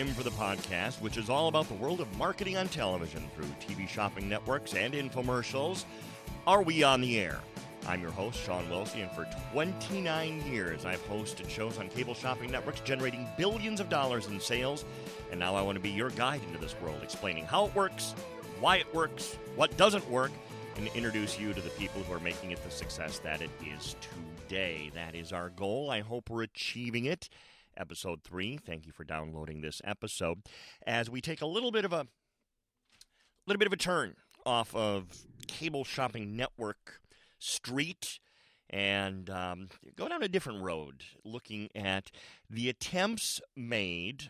time for the podcast, which is all about the world of marketing on television through TV shopping networks and infomercials. Are we on the air? I'm your host, Sean Wilsey, and for 29 years, I've hosted shows on cable shopping networks generating billions of dollars in sales, and now I want to be your guide into this world, explaining how it works, why it works, what doesn't work, and introduce you to the people who are making it the success that it is today. That is our goal. I hope we're achieving it. Episode 3. Thank you for downloading this episode. As we take a little bit of a turn off of cable shopping network street and go down a different road, looking at the attempts made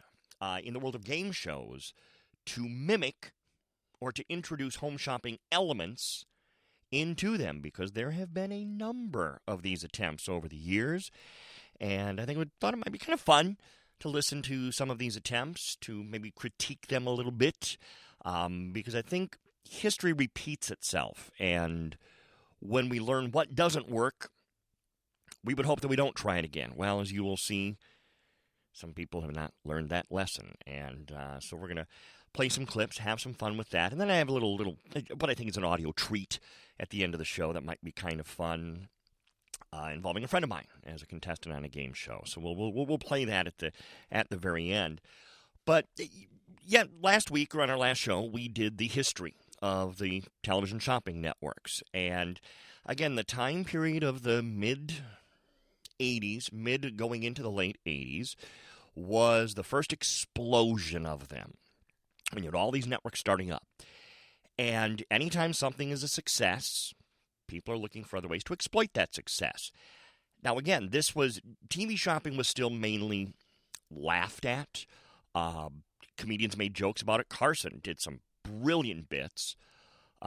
in the world of game shows to mimic or to introduce home shopping elements into them, because there have been a number of these attempts over the years, and I think we thought it might be kind of fun to listen to some of these attempts, to maybe critique them a little bit, because I think history repeats itself, and when we learn what doesn't work, we would hope that we don't try it again. Well, as you will see, some people have not learned that lesson, and so we're going to play some clips, have some fun with that, and then I have a little what I think is an audio treat at the end of the show that might be kind of fun, involving a friend of mine as a contestant on a game show. So we'll play that at the very end. But yeah, last week or on our last show, we did the history of the television shopping networks, and again, the time period of the mid going into the late 80s was the first explosion of them. When you had all these networks starting up. And anytime something is a success, people are looking for other ways to exploit that success. Now, again, TV shopping was still mainly laughed at. Comedians made jokes about it. Carson did some brilliant bits.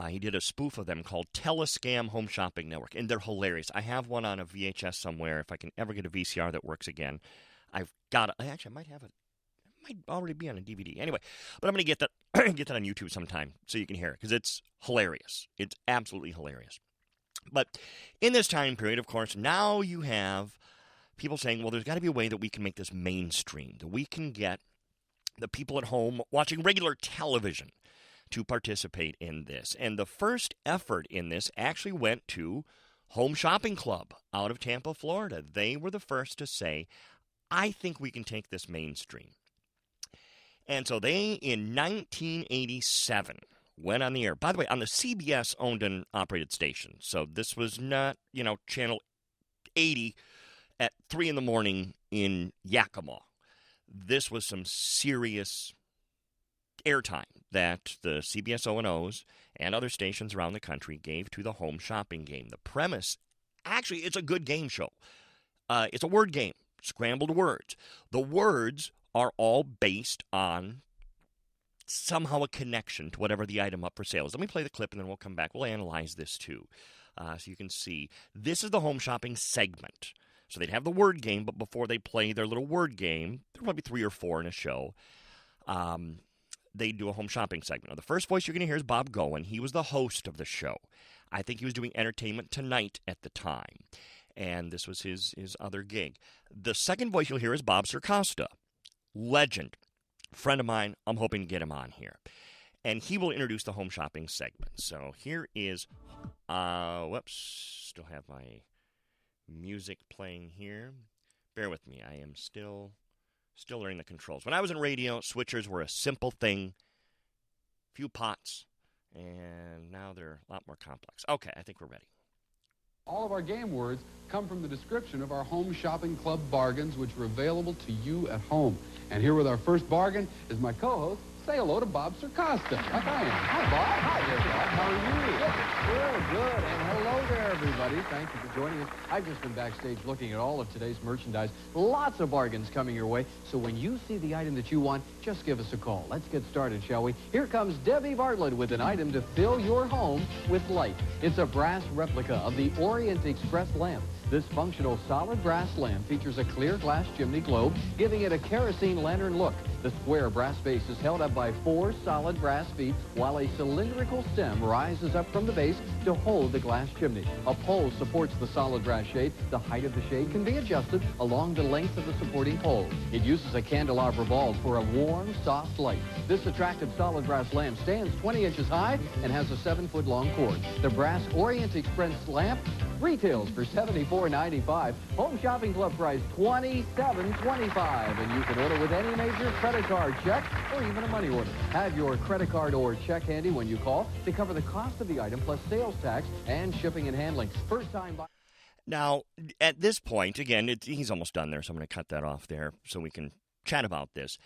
He did a spoof of them called Telescam Home Shopping Network, and they're hilarious. I have one on a VHS somewhere. If I can ever get a VCR that works again, I might have it. Might already be on a DVD. Anyway, but I'm going to get that on YouTube sometime so you can hear it, because it's hilarious. It's absolutely hilarious. But in this time period, of course, now you have people saying, well, there's got to be a way that we can make this mainstream, that we can get the people at home watching regular television to participate in this. And the first effort in this actually went to Home Shopping Club out of Tampa, Florida. They were the first to say, I think we can take this mainstream. And so they, in 1987, went on the air. By the way, on the CBS owned and operated station. So this was not, Channel 80 at 3 in the morning in Yakima. This was some serious airtime that the CBS O&Os and other stations around the country gave to the home shopping game. The premise, actually, it's a good game show. It's a word game, scrambled words. The words are all based on somehow a connection to whatever the item up for sale is. Let me play the clip, and then we'll come back. We'll analyze this, too. So you can see, this is the home shopping segment. So they'd have the word game, but before they play their little word game, there might be 3 or 4 in a show, they do a home shopping segment. Now, the first voice you're going to hear is Bob Goen. He was the host of the show. I think he was doing Entertainment Tonight at the time, and this was his other gig. The second voice you'll hear is Bob Circosta. Legend, friend of mine. I'm hoping to get him on here, and he will introduce the home shopping segment. So here is, still have my music playing here. Bear with me. I am still learning the controls. When I was in radio, switchers were a simple thing, few pots, and now they're a lot more complex. Okay, I think we're ready. All of our game words come from the description of our Home Shopping Club bargains, which are available to you at home. And here with our first bargain is my co-host. Say hello to Bob Circosta. Hi, Bob. Hi there, Bob. How are you? Good. And hello there, everybody. Thank you for joining us. I've just been backstage looking at all of today's merchandise. Lots of bargains coming your way. So when you see the item that you want, just give us a call. Let's get started, shall we? Here comes Debbie Bartlett with an item to fill your home with light. It's a brass replica of the Orient Express lamp. This functional solid brass lamp features a clear glass chimney globe, giving it a kerosene lantern look. The square brass base is held up by 4 solid brass feet, while a cylindrical stem rises up from the base to hold the glass chimney. A pole supports the solid brass shade. The height of the shade can be adjusted along the length of the supporting pole. It uses a candelabra bulb for a warm, soft light. This attractive solid brass lamp stands 20 inches high and has a 7-foot long cord. The brass Orient Express lamp retails for $74.95. Home Shopping Club price $27.25. And you can order with any major credit card, check, or even a money order. Have your credit card or check handy when you call to cover the cost of the item plus sales tax and shipping and handling. First time buy. Now, at this point, again, he's almost done there, so I'm going to cut that off there so we can chat about this.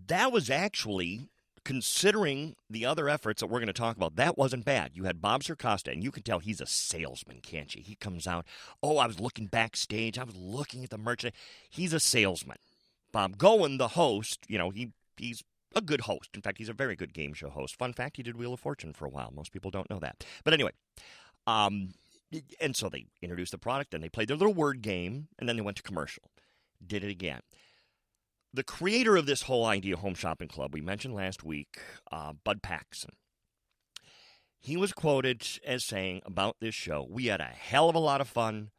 That was actually, considering the other efforts that we're going to talk about, that wasn't bad. You had Bob Circosta, and you can tell he's a salesman, can't you? He comes out, I was looking backstage. I was looking at the merchandise. He's a salesman. Bob Goen, the host, he's a good host. In fact, he's a very good game show host. Fun fact, he did Wheel of Fortune for a while. Most people don't know that. But anyway, and so they introduced the product, and they played their little word game, and then they went to commercial. Did it again. The creator of this whole idea, Home Shopping Club, we mentioned last week, Bud Paxson. He was quoted as saying about this show, we had a hell of a lot of fun,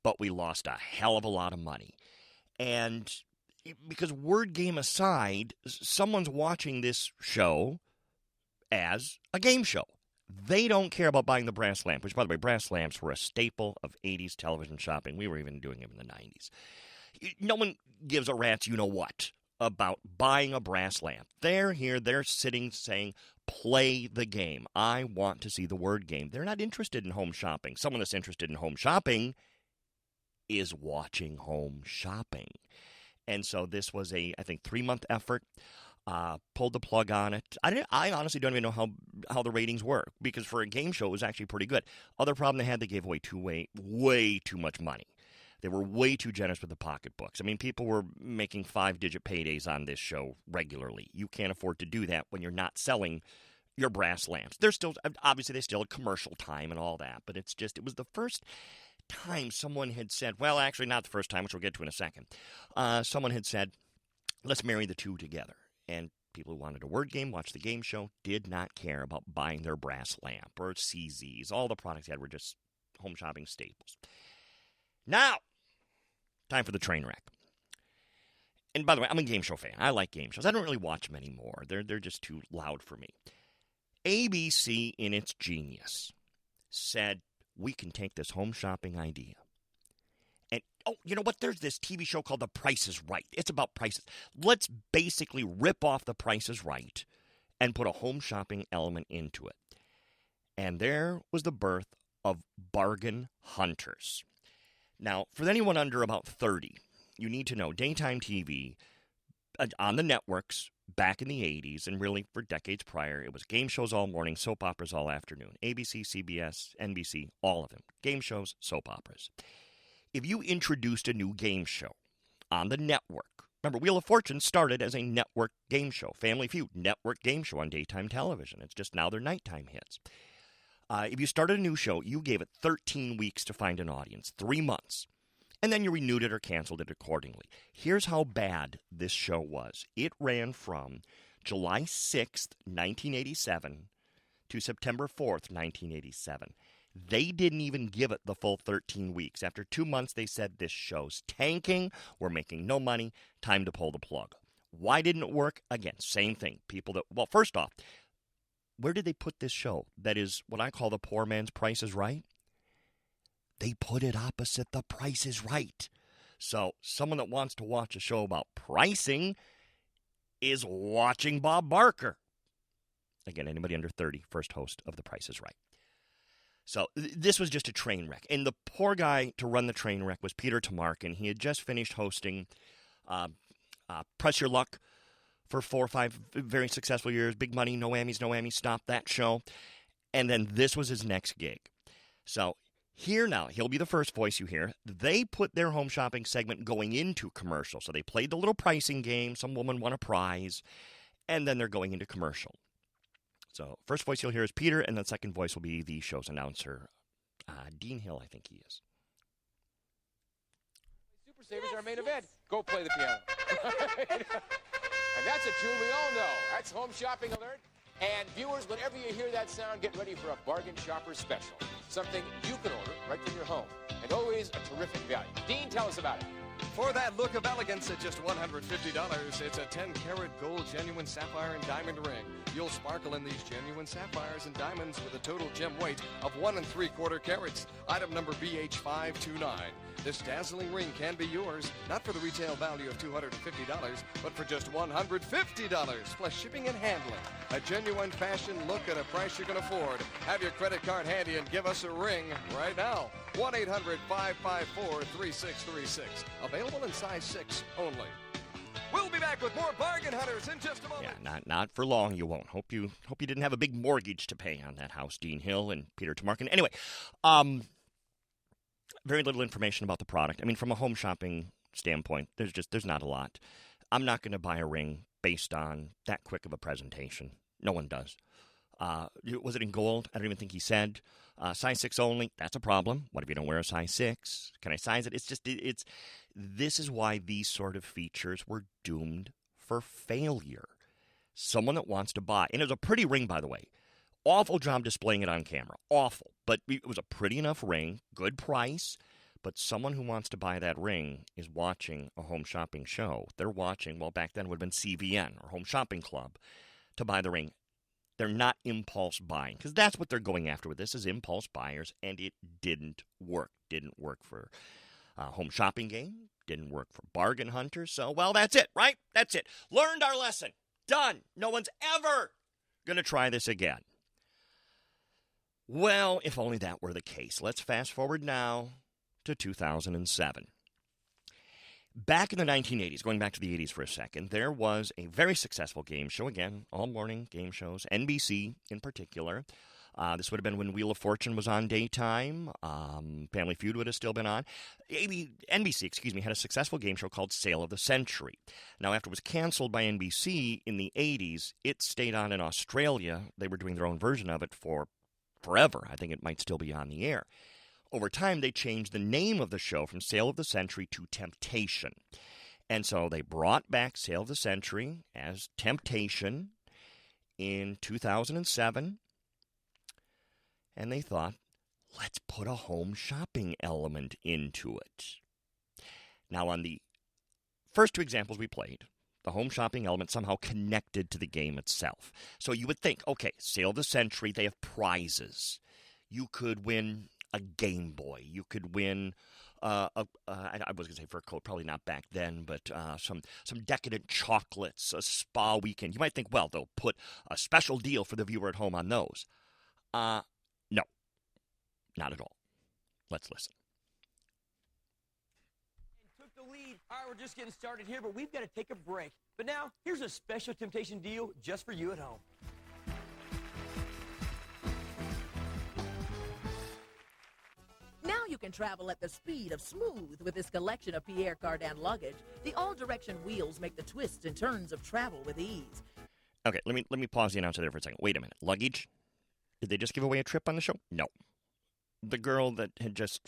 but we lost a hell of a lot of money. And because word game aside, someone's watching this show as a game show. They don't care about buying the brass lamp, which, by the way, brass lamps were a staple of 80s television shopping. We were even doing them in the 90s. No one gives a rat's you-know-what about buying a brass lamp. They're here, they're sitting saying, play the game. I want to see the word game. They're not interested in home shopping. Someone that's interested in home shopping is watching home shopping. And so this was I think, 3-month effort. Pulled the plug on it. I honestly don't even know how the ratings were, because for a game show, it was actually pretty good. Other problem they had, they gave away way too much money. They were way too generous with the pocketbooks. I mean, people were making 5-digit paydays on this show regularly. You can't afford to do that when you're not selling your brass lamps. They're still, obviously, they still had commercial time and all that, but it was the first time someone had said, well, actually not the first time, which we'll get to in a second. Someone had said, let's marry the two together. And people who wanted a word game, watch the game show, did not care about buying their brass lamp or CZs. All the products they had were just home shopping staples. Now, time for the train wreck. And by the way, I'm a game show fan. I like game shows. I don't really watch them anymore. They're just too loud for me. ABC, in its genius, said, we can take this home shopping idea. And, you know what? There's this TV show called The Price is Right. It's about prices. Let's basically rip off The Price is Right and put a home shopping element into it. And there was the birth of bargain hunters. Now, for anyone under about 30, you need to know daytime TV on the networks back in the 80s, and really for decades prior, it was game shows all morning, soap operas all afternoon. ABC, CBS, NBC, all of them. Game shows, soap operas. If you introduced a new game show on the network, remember, Wheel of Fortune started as a network game show. Family Feud, network game show on daytime television. It's just now they're nighttime hits. If you started a new show, you gave it 13 weeks to find an audience, 3 months. And then you renewed it or canceled it accordingly. Here's how bad this show was. It ran from July 6th, 1987 to September 4th, 1987. They didn't even give it the full 13 weeks. After 2 months, they said, this show's tanking. We're making no money. Time to pull the plug. Why didn't it work? Again, same thing. Well, first off, where did they put this show? That is what I call the poor man's Price is Right. They put it opposite The Price is Right. So someone that wants to watch a show about pricing is watching Bob Barker. Again, anybody under 30, first host of The Price is Right. So this was just a train wreck. And the poor guy to run the train wreck was Peter Tamarkin. He had just finished hosting Press Your Luck for 4 or 5 very successful years. Big money, no whammies, stopped that show. And then this was his next gig. So here now, he'll be the first voice you hear. They put their home shopping segment going into commercial. So they played the little pricing game. Some woman won a prize. And then they're going into commercial. So first voice you'll hear is Peter, and the second voice will be the show's announcer, Dean Hill, I think he is. Savers, our main event. Go play the piano. And that's a tune we all know. That's Home Shopping Alert. And viewers, whenever you hear that sound, get ready for a bargain shopper special. Something you can order right from your home. And always a terrific value. Dean, tell us about it. For that look of elegance at just $150, it's a 10-karat gold genuine sapphire and diamond ring. You'll sparkle in these genuine sapphires and diamonds with a total gem weight of 1 3/4 carats. Item number BH529. This dazzling ring can be yours, not for the retail value of $250, but for just $150, plus shipping and handling. A genuine fashion look at a price you can afford. Have your credit card handy and give us a ring right now. 1-800-554-3636. Available in size 6 only. We'll be back with more Bargain Hunters in just a moment. Yeah, not for long. You won't. Hope you didn't have a big mortgage to pay on that house, Dean Hill and Peter Tomarkin. Anyway, very little information about the product. I mean, from a home shopping standpoint, there's not a lot. I'm not going to buy a ring based on that quick of a presentation. No one does. Was it in gold? I don't even think he said. Size 6 only. That's a problem. What if you don't wear a size 6? Can I size it? This is why these sort of features were doomed for failure. Someone that wants to buy, and it was a pretty ring, by the way. Awful job displaying it on camera. Awful. But it was a pretty enough ring. Good price. But someone who wants to buy that ring is watching a home shopping show. They're watching, well, back then it would have been CVN or Home Shopping Club to buy the ring. They're not impulse buying, because that's what they're going after with this, is impulse buyers, and it didn't work. Didn't work for Home Shopping Game. Didn't work for Bargain Hunters. So, well, that's it, right? That's it. Learned our lesson. Done. No one's ever going to try this again. Well, if only that were the case. Let's fast forward now to 2007. Back in the 1980s, going back to the 80s for a second, there was a very successful game show, again, all-morning game shows, NBC in particular. This would have been when Wheel of Fortune was on daytime. Family Feud would have still been on. NBC, had a successful game show called Sale of the Century. Now, after it was canceled by NBC in the 80s, it stayed on in Australia. They were doing their own version of it for forever. I think it might still be on the air. Over time, they changed the name of the show from Sale of the Century to Temptation. And so they brought back Sale of the Century as Temptation in 2007. And they thought, let's put a home shopping element into it. Now, on the first two examples we played, the home shopping element somehow connected to the game itself. So you would think, okay, Sale of the Century, they have prizes. You could win a Game Boy. You could win, I was going to say fur coat, probably not back then, but some decadent chocolates, a spa weekend. You might think, well, they'll put a special deal for the viewer at home on those. No, not at all. Let's listen. Took the lead. All right, we're just getting started here, but we've got to take a break. But now, here's a special Temptation deal just for you at home. Now you can travel at the speed of smooth with this collection of Pierre Cardin luggage. The all-direction wheels make the twists and turns of travel with ease. Okay, let me pause the announcer there for a second. Wait a minute. Luggage? Did they just give away a trip on the show? No. The girl that had just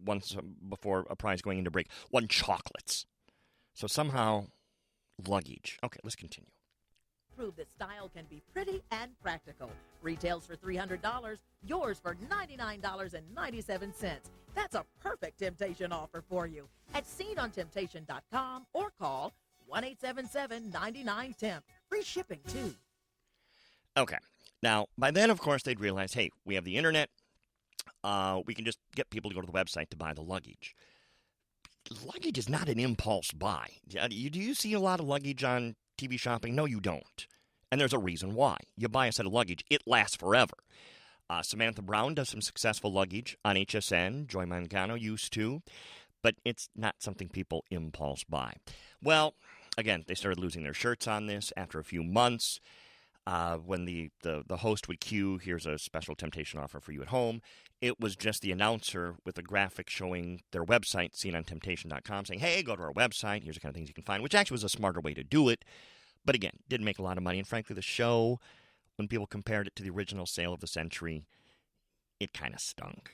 once before a prize going into break won chocolates. So somehow, luggage. Okay, let's continue. Prove that style can be pretty and practical. Retails for $300, yours for $99.97. That's a perfect Temptation offer for you at SeenOnTemptation.com or call 1-877-99-TEMP. Free shipping, too. Okay. Now, by then, of course, they'd realize, hey, we have the internet. We can just get people to go to the website to buy the luggage. Luggage is not an impulse buy. Do you see a lot of luggage on TV shopping? No, you don't. And there's a reason why. You buy a set of luggage, it lasts forever. Samantha Brown does some successful luggage on HSN. Joy Mangano used to. But it's not something people impulse buy. Well, again, they started losing their shirts on this after a few months. When the host would cue, here's a special Temptation offer for you at home, it was just the announcer with a graphic showing their website, SeenOnTemptation.com, saying, hey, go to our website, here's the kind of things you can find, which actually was a smarter way to do it. But again, didn't make a lot of money. And frankly, the show, when people compared it to the original Sale of the Century, it kind of stunk.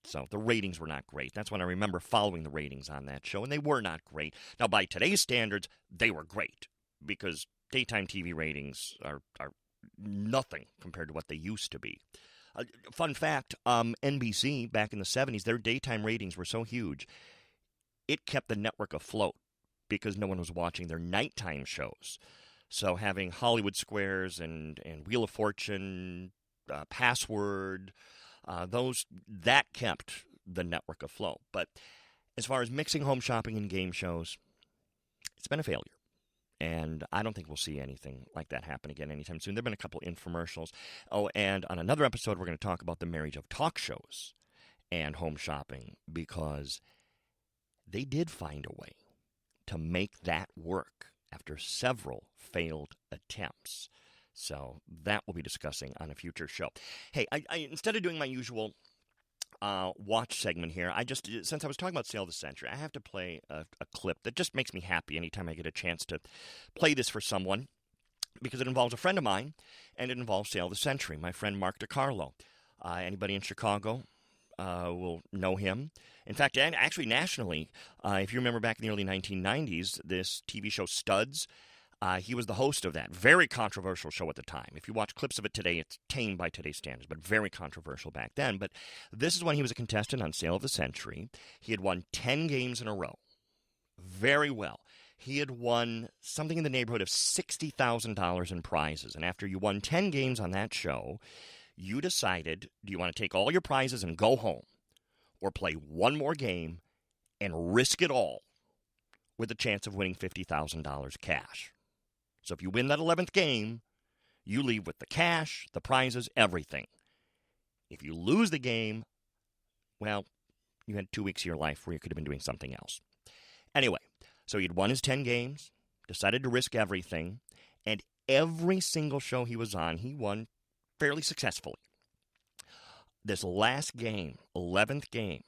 So the ratings were not great. That's when I remember following the ratings on that show, and they were not great. Now, by today's standards, they were great, because daytime TV ratings are nothing compared to what they used to be. Fun fact, NBC, back in the 70s, their daytime ratings were so huge, it kept the network afloat because no one was watching their nighttime shows. So having Hollywood Squares and Wheel of Fortune, Password, that kept the network afloat. But as far as mixing home shopping and game shows, it's been a failure. And I don't think we'll see anything like that happen again anytime soon. There have been a couple infomercials. Oh, and on another episode, we're going to talk about the marriage of talk shows and home shopping, because they did find a way to make that work after several failed attempts. So that we'll be discussing on a future show. Hey, I instead of doing my usual watch segment here, since I was talking about Sale of the Century, I have to play a clip that just makes me happy anytime I get a chance to play this for someone, because it involves a friend of mine, and it involves Sale of the Century, my friend Mark DiCarlo. Anybody in Chicago will know him. In fact, and actually nationally, if you remember back in the early 1990s, this TV show Studs, he was the host of that. Very controversial show at the time. If you watch clips of it today, it's tame by today's standards, but very controversial back then. But this is when he was a contestant on Sale of the Century. He had won 10 games in a row. Very well. He had won something in the neighborhood of $60,000 in prizes. And after you won 10 games on that show, you decided, do you want to take all your prizes and go home, or play one more game and risk it all with a chance of winning $50,000 cash? So if you win that 11th game, you leave with the cash, the prizes, everything. If you lose the game, well, you had 2 weeks of your life where you could have been doing something else. Anyway, so he'd won his 10 games, decided to risk everything, and every single show he was on, he won fairly successfully. This last game, 11th game,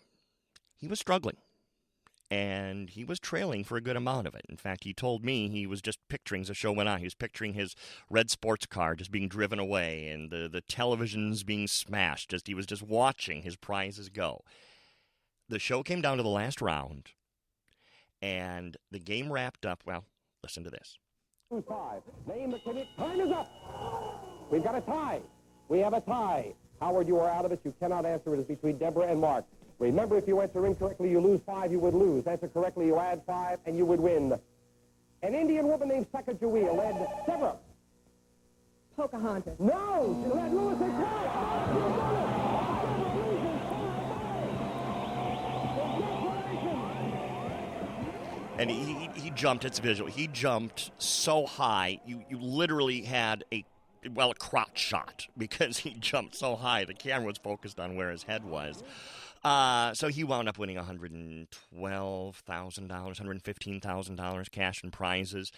he was struggling. And he was trailing for a good amount of it. In fact, he told me he was just picturing, as the show went on, he was picturing his red sports car just being driven away and the televisions being smashed. He was just watching his prizes go. The show came down to the last round, and the game wrapped up. Well, listen to this. 5. Name the ticket. Time is up. We've got a tie. We have a tie. Howard, you are out of it. You cannot answer. It is between Deborah and Mark. Remember, if you answer incorrectly, you lose 5, you would lose. Answer correctly, you add 5, and you would win. An Indian woman named Sacagawea led Deborah. Pocahontas. No! She led Lewis and Clark. And he jumped, it's visual, he jumped so high, you literally had a crotch shot, because he jumped so high, the camera was focused on where his head was. So he wound up winning $112,000, $115,000 cash and prizes.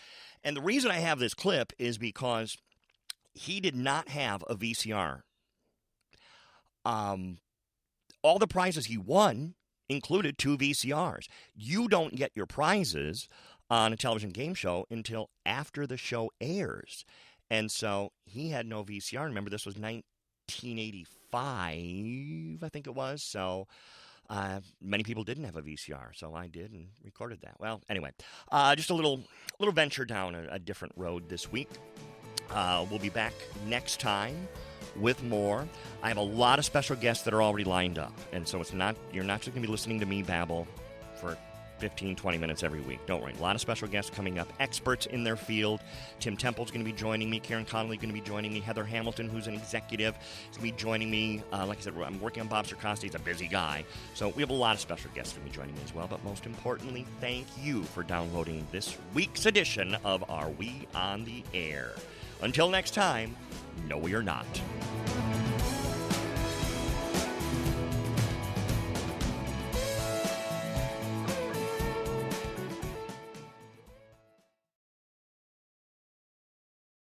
And the reason I have this clip is because he did not have a VCR. All the prizes he won included 2 VCRs. You don't get your prizes on a television game show until after the show airs. And so he had no VCR. Remember, this was 1985, I think it was. So many people didn't have a VCR, so I did and recorded that. Well, anyway, just a little venture down a different road this week. We'll be back next time with more. I have a lot of special guests that are already lined up, and so you're not just going to be listening to me babble for 15, 20 minutes every week. Don't worry. A lot of special guests coming up. Experts in their field. Tim Temple's going to be joining me. Karen Connolly going to be joining me. Heather Hamilton, who's an executive, is going to be joining me. Like I said, I'm working on Bob Sarkozy. He's a busy guy. So we have a lot of special guests going to be joining me as well. But most importantly, thank you for downloading this week's edition of Are We on the Air? Until next time, no, we are not.